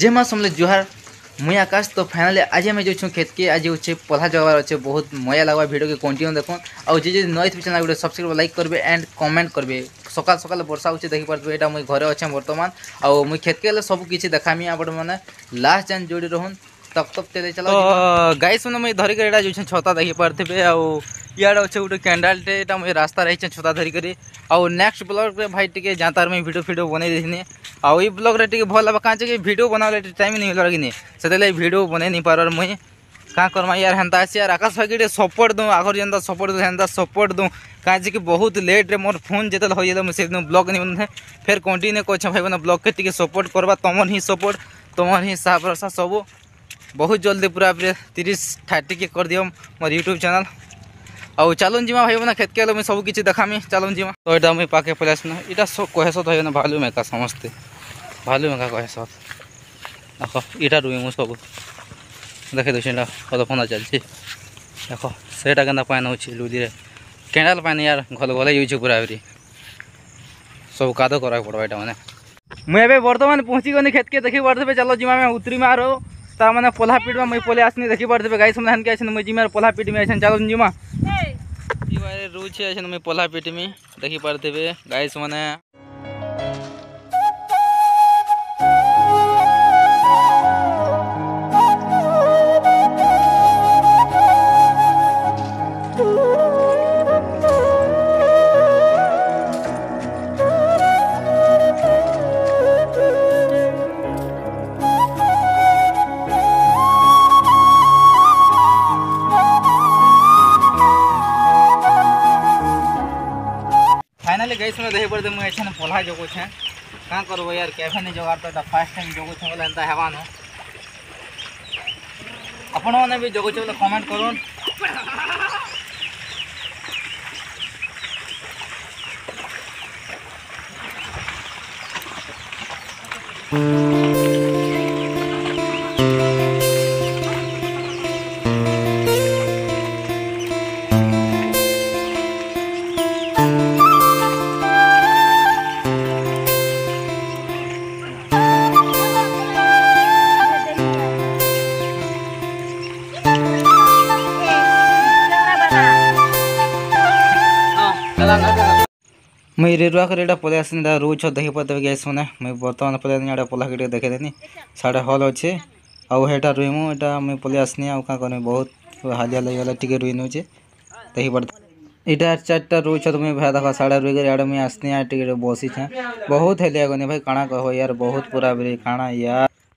जे माँ समले जुहार मुई आकाश। तो फाइनाली आज आम जो खेत के आज होचे पल्हा जगह अच्छे बहुत मजा लगवा वीडियो के कंटिन्यू देखो और जे नई थे चैनल सब्सक्राइब लाइक करेंगे एंड कमेंट करेंगे। सकाल सकाल वर्षा होचे देखी पारे यहाँ मुई घरे अच्छे बर्तमान और मुई खेत के सब किसी देखामी आप मैंने लास्ट जान जोड़ी रहून तब तब चले चलो। तो गाइस मैंने मुई धरिक जो छता देखी पारे इे अच्छे गोटे कैंडलटे यहाँ मुझे रास्ता रही छता धरिक नेक्स्ट ब्लॉग रे भाई टे जातार मुझे वीडियो बनई देनी आउ ब्लॉग रे टे भल कहाँ वीडियो बनाने टाइम नहीं मिलर कि से वीडियो बनई नहीं पार मुई क्या करमा यार हेन्ता अच्छे यार आकाश भाई सपोर्ट दूँ आखर जेनता सपोर्ट दूँ हेन्ता सपोर्ट दूँ कहीं कि लेट रे मोर फोन जिते हो मुझे ब्लॉग नहीं बन फिर कंटिन्यू कर भाई मैंने ब्लॉग के टी सपोर्ट करवा तुम ही सपोर्ट तुम ही साफ भरोसा सब बहुत जल्दी पूरा 30-30 के कर दियो मोर यूट्यूब चैनल आउ चलून जीमा भाई मैंने खेत के मुझे सब किसी देखामी चलून जीमा। तो यहाँ मुझे पाके पलि आसना यहाँ सब कहस भाई भालू मेका समस्ते भालू मेका कहस देख इटा रुई मुझे सब देखे दूसरा पदफना चलती देख सेटा के पानी हो लुदी कैंडल पानी यार घल घल यूज पूरा सब काद करा पड़ा यहाँ मैंने मुझे बर्तमान पहुँची गनी खेत के देखी पारे चलो जीमा में उतरी में आरो तार मैंने पोल्हा पीट में मुझे पलि आसनी देखी पारे गाई समझ के मुझे जिमा पोल्हा पीट में चलो जीमा रुचे मुझे पोल्हा पीट में देखी पारे गाई मैंने फाइनाली गई समय देखी पड़ते मुझे पोल्हा जगो छे क्या करब यार कैफे नहीं जगार तो फास्ट टाइम जगो छे बोले एंता हेवान आपण मैंने भी जगो बोले कमेंट करूँ। मैं रेरुआ कर यहाँ पलि आसनी रोज देखी पारे गैस मैंने मुझे बर्तमान पलि पोल्हा के देखे देनी साढ़े हल अच्छे आटा रुईमु यहाँ मुझे पलि आसनी आँ क्या करमी बहुत हालिया लगे टे रुई नौचे देखी पारे यहाँ 4टा रोज मुझे भाई देख साढ़े रुई कर मुझे आसनी टे बसी बहुत हेलिया गनी भाई काଣା कह यार बहुत पूरा काଣା यार।